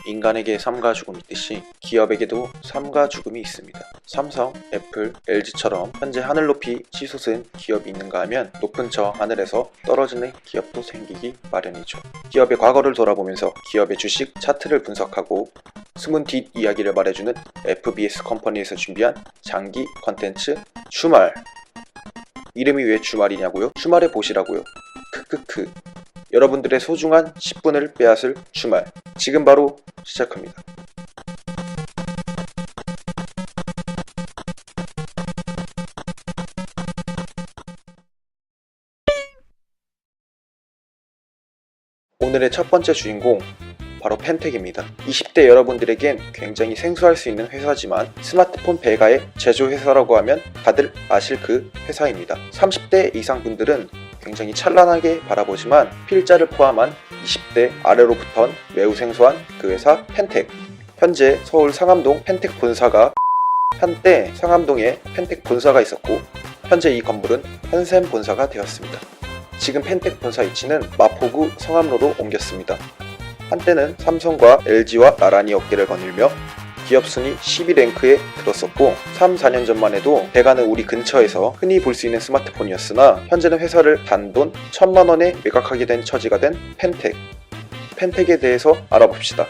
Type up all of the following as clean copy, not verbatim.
인간에게 삶과 죽음이 있듯이 기업에게도 삶과 죽음이 있습니다. 삼성, 애플, LG처럼 현재 하늘 높이 치솟은 기업이 있는가 하면 높은 저 하늘에서 떨어지는 기업도 생기기 마련이죠. 기업의 과거를 돌아보면서 기업의 주식 차트를 분석하고 숨은 뒷이야기를 말해주는 FBS 컴퍼니에서 준비한 장기 컨텐츠 주말. 이름이 왜 주말이냐고요? 주말에 보시라고요. 크크크. 여러분들의 소중한 10분을 빼앗을 주말, 지금 바로 시작합니다. 오늘의 첫 번째 주인공, 바로 펜텍입니다. 20대 여러분들에겐 굉장히 생소할 수 있는 회사지만 스마트폰 배가의 제조회사라고 하면 다들 아실 그 회사입니다. 30대 이상 분들은 굉장히 찬란하게 바라보지만 필자를 포함한 20대 아래로부턴 매우 생소한 그 회사 펜텍. 현재 서울 상암동 펜텍 본사가, 한때 상암동에 펜텍 본사가 있었고 현재 이 건물은 현샘 본사가 되었습니다. 지금 펜텍 본사 위치는 마포구 성암로로 옮겼습니다. 한때는 삼성과 LG와 나란히 어깨를 거닐며 기업 순위 12랭크에 들었었고 3, 4년 전만 해도 배가는 우리 근처에서 흔히 볼 수 있는 스마트폰이었으나 현재는 회사를 단돈 1,000만 원에 매각하게 된 처지가 된 펜텍. 펜텍에 대해서 알아봅시다.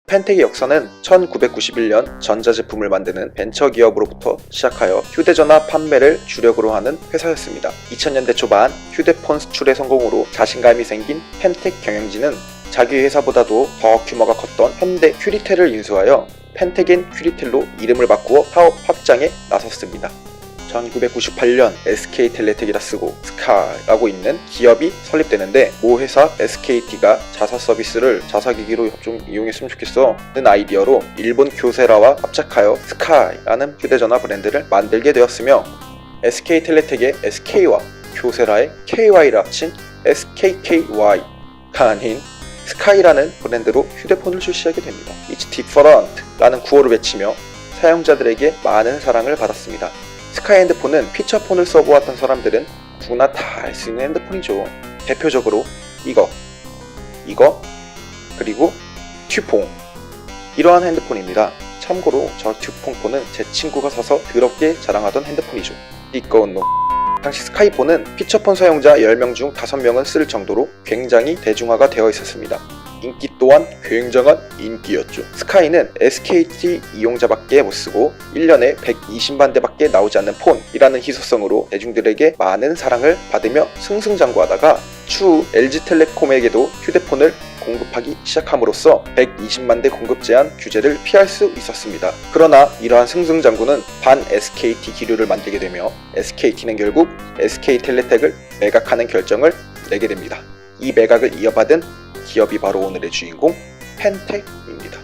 펜텍의 역사는 1991년 전자제품을 만드는 벤처기업으로부터 시작하여 휴대전화 판매를 주력으로 하는 회사였습니다. 2000년대 초반 휴대폰 수출의 성공으로 자신감이 생긴 펜텍 경영진은 자기 회사보다도 더 규모가 컸던 현대 큐리텔을 인수하여 펜텍 앤 큐리텔로 이름을 바꾸어 사업 확장에 나섰습니다. 1998년 SK텔레텍이라 쓰고 스카이라고 있는 기업이 설립되는데 모 회사 SKT가 자사 서비스를 자사기기로 좀 이용했으면 좋겠어 는 아이디어로 일본 교세라와 합작하여 스카이라는 휴대전화 브랜드를 만들게 되었으며 SK텔레텍의 SK와 교세라의 KY를 합친 SKKY가 아닌 스카이라는 브랜드로 휴대폰을 출시하게 됩니다. It's different 라는 구호를 외치며 사용자들에게 많은 사랑을 받았습니다. 스카이 핸드폰은 피처폰을 써보았던 사람들은 누구나 다 알 수 있는 핸드폰이죠. 대표적으로 이거, 그리고 튜퐁. 이러한 핸드폰입니다. 참고로 저 튜퐁폰은 제 친구가 사서 더럽게 자랑하던 핸드폰이죠. 띠꺼운 놈. 당시 스카이폰은 피처폰 사용자 10명 중 5명은 쓸 정도로 굉장히 대중화가 되어 있었습니다. 인기 또한 굉장한 인기였죠. 스카이는 SKT 이용자밖에 못쓰고 1년에 120만 대밖에 나오지 않는 폰이라는 희소성으로 대중들에게 많은 사랑을 받으며 승승장구하다가 추후 LG텔레콤에게도 휴대폰을 공급하기 시작함으로써 120만 대 공급 제한 규제를 피할 수 있었습니다. 그러나 이러한 승승장구는 반 SKT 기류를 만들게 되며 SKT는 결국 SK텔레텍을 매각하는 결정을 내게 됩니다. 이 매각을 이어받은 기업이 바로 오늘의 주인공 펜텍입니다.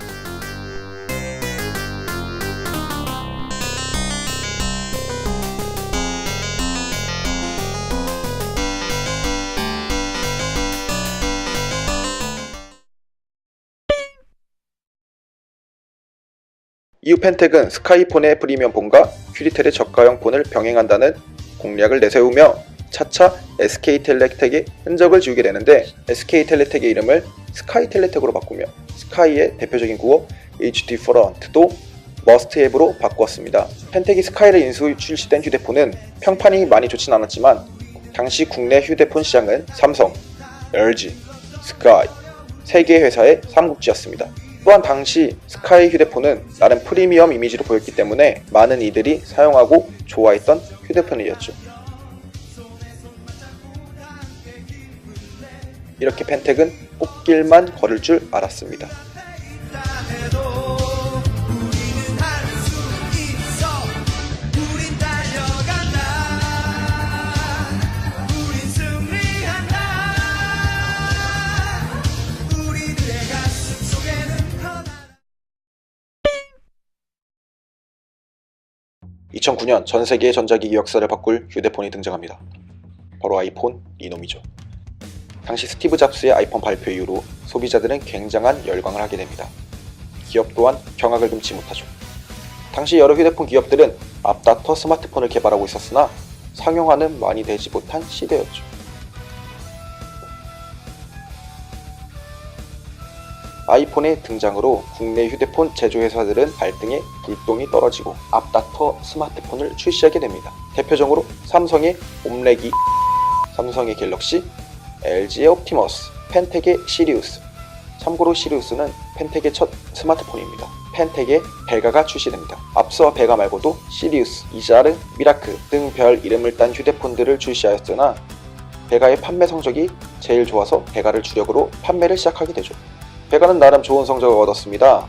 이후 펜텍은 스카이폰의 프리미엄 폰과 큐리텔의 저가형 폰을 병행한다는 공략을 내세우며 차차 SK텔레텍의 흔적을 지우게 되는데 SK텔레텍의 이름을 스카이텔레텍으로 바꾸며 스카이의 대표적인 구호 It's different도 머스트 해브로 바꾸었습니다. 펜텍이 스카이를 인수 출시된 휴대폰은 평판이 많이 좋진 않았지만 당시 국내 휴대폰 시장은 삼성, LG, 스카이 3개의 회사의 삼국지였습니다. 또한 당시 스카이 휴대폰은 나름 프리미엄 이미지로 보였기 때문에 많은 이들이 사용하고 좋아했던 휴대폰이었죠. 이렇게 펜텍은 꽃길만 걸을 줄 알았습니다. (2009년) 전세계의 전자기기 역사를 바꿀 휴대폰이 등장합니다. 바로 아이폰 이놈이죠. 당시 스티브 잡스의 아이폰 발표 이후로 소비자들은 굉장한 열광을 하게 됩니다. 기업 또한 경악을 금치 못하죠. 당시 여러 휴대폰 기업들은 앞다퉈 스마트폰을 개발하고 있었으나 상용화는 많이 되지 못한 시대였죠. 아이폰의 등장으로 국내 휴대폰 제조회사들은 발등에 불똥이 떨어지고 앞다퉈 스마트폰을 출시하게 됩니다. 대표적으로 삼성의 옴레기, 삼성의 갤럭시, LG의 옵티머스, 펜텍의 시리우스. 참고로 시리우스는 펜텍의 첫 스마트폰입니다. 펜텍의 베가가 출시됩니다. 앞서 베가 말고도 시리우스, 이자르, 미라크 등 별 이름을 딴 휴대폰들을 출시하였으나 베가의 판매 성적이 제일 좋아서 베가를 주력으로 판매를 시작하게 되죠. 베가는 나름 좋은 성적을 얻었습니다.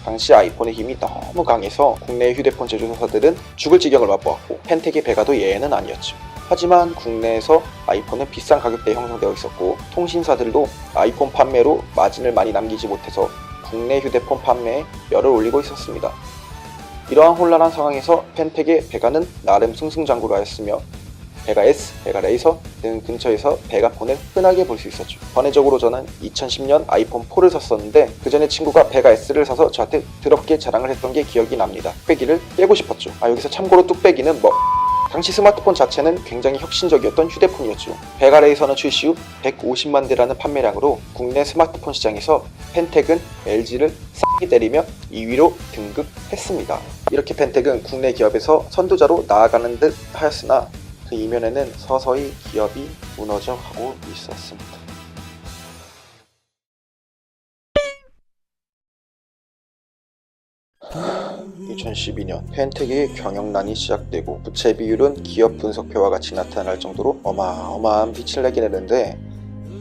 당시 아이폰의 힘이 너무 강해서 국내 휴대폰 제조사들은 죽을 지경을 맛보았고 펜텍의 베가도 예외는 아니었죠. 하지만 국내에서 아이폰은 비싼 가격대에 형성되어 있었고 통신사들도 아이폰 판매로 마진을 많이 남기지 못해서 국내 휴대폰 판매에 열을 올리고 있었습니다. 이러한 혼란한 상황에서 펜텍의 베가는 나름 승승장구를 하였으며 베가 S, 베가 레이서 등 근처에서 베가폰을 흔하게 볼 수 있었죠. 번외적으로 저는 2010년 아이폰 4를 샀었는데 그 전에 친구가 베가 S를 사서 저한테 더럽게 자랑을 했던 게 기억이 납니다. 뚝배기를 빼고 싶었죠. 여기서 참고로 뚝배기는 당시 스마트폰 자체는 굉장히 혁신적이었던 휴대폰이었죠. 베가 레이서는 출시 후 150만 대라는 판매량으로 국내 스마트폰 시장에서 펜텍은 LG를 싸게 때리며 2위로 등극했습니다. 이렇게 펜텍은 국내 기업에서 선두자로 나아가는 듯 하였으나 그 이면에는 서서히 기업이 무너져 가고 있었습니다. 2012년 펜텍의 경영난이 시작되고 부채 비율은 기업 분석표와 같이 나타날 정도로 어마어마한 빛을 내게 되는데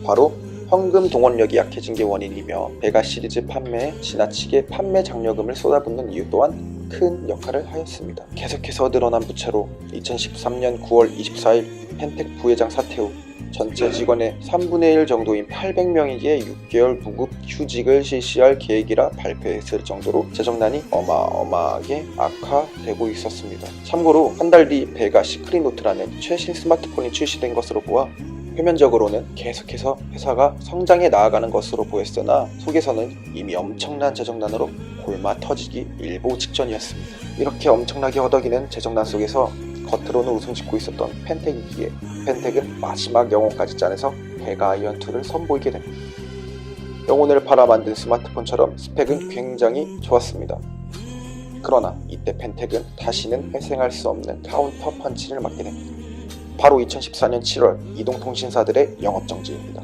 바로 현금 동원력이 약해진 게 원인이며 베가 시리즈 판매에 지나치게 판매 장려금을 쏟아붓는 이유 또한 큰 역할을 하였습니다. 계속해서 늘어난 부채로 2013년 9월 24일 펜텍 부회장 사퇴 후 전체 직원의 3분의 1 정도인 800명에게 6개월 무급 휴직을 실시할 계획이라 발표했을 정도로 재정난이 어마어마하게 악화되고 있었습니다. 참고로 한 달 뒤 베가 시크릿노트라는 최신 스마트폰이 출시된 것으로 보아 표면적으로는 계속해서 회사가 성장해 나아가는 것으로 보였으나 속에서는 이미 엄청난 재정난으로 골마 터지기 일보 직전이었습니다. 이렇게 엄청나게 허덕이는 재정난 속에서 겉으로는 웃음 짓고 있었던 펜텍이기에 펜텍은 마지막 영혼까지 짜내서 베가 아이언2를 선보이게 됩니다. 영혼을 팔아 만든 스마트폰처럼 스펙은 굉장히 좋았습니다. 그러나 이때 펜텍은 다시는 회생할 수 없는 카운터 펀치를 맞게 됩니다. 바로 2014년 7월 이동통신사들의 영업정지입니다.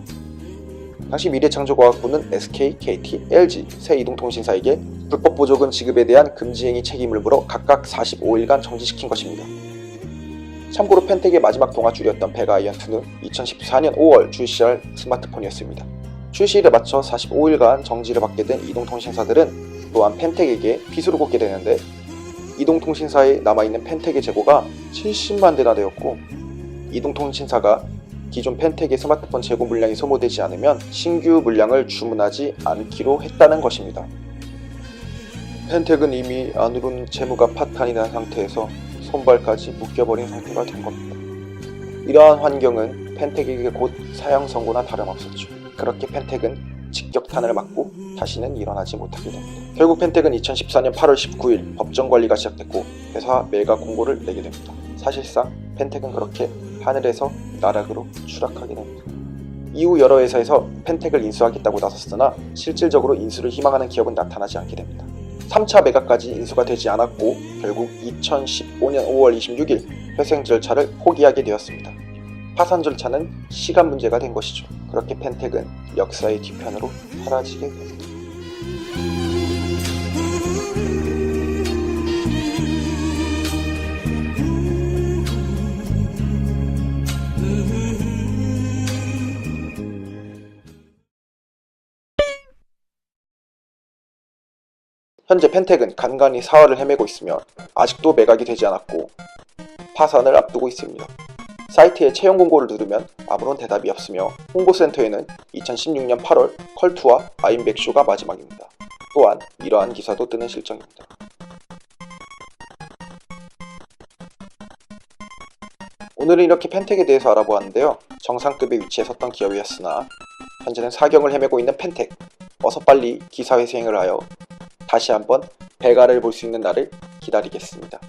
당시 미래창조과학부는 SK, KT, LG 세 이동통신사에게 불법 보조금 지급에 대한 금지행위 책임을 물어 각각 45일간 정지시킨 것입니다. 참고로 펜텍의 마지막 동아줄이었던 베가 아이언2는 2014년 5월 출시할 스마트폰이었습니다. 출시일에 맞춰 45일간 정지를 받게 된 이동통신사들은 또한 펜텍에게 빚으로 걷게 되는데 이동통신사에 남아있는 펜텍의 재고가 70만 대나 되었고 이동통신사가 기존 펜텍의 스마트폰 재고 물량이 소모되지 않으면 신규 물량을 주문하지 않기로 했다는 것입니다. 펜텍은 이미 안으로는 재무가 파탄이 난 상태에서 손발까지 묶여버린 상태가 된 겁니다. 이러한 환경은 펜텍에게 곧 사형 선고나 다름없었죠. 그렇게 펜텍은 직격탄을 맞고 다시는 일어나지 못하게 됩니다. 결국 펜텍은 2014년 8월 19일 법정 관리가 시작됐고 회사 매각 공고를 내게 됩니다. 사실상 펜텍은 그렇게 하늘에서 나락으로 추락하게 됩니다. 이후 여러 회사에서 펜텍을 인수하겠다고 나섰으나 실질적으로 인수를 희망하는 기업은 나타나지 않게 됩니다. 3차 매각까지 인수가 되지 않았고 결국 2015년 5월 26일 회생 절차를 포기하게 되었습니다. 파산 절차는 시간 문제가 된 것이죠. 그렇게 펜텍은 역사의 뒤편으로 사라지게 됩니다. 현재 펜텍은 간간히 사활을 헤매고 있으며 아직도 매각이 되지 않았고 파산을 앞두고 있습니다. 사이트에 채용 공고를 누르면 아무런 대답이 없으며 홍보센터에는 2016년 8월 컬투와 아임백쇼가 마지막입니다. 또한 이러한 기사도 뜨는 실정입니다. 오늘은 이렇게 펜텍에 대해서 알아보았는데요. 정상급의 위치에 섰던 기업이었으나 현재는 사경을 헤매고 있는 펜텍. 어서 빨리 기사회생을 하여 다시 한번 배가를 볼 수 있는 날을 기다리겠습니다.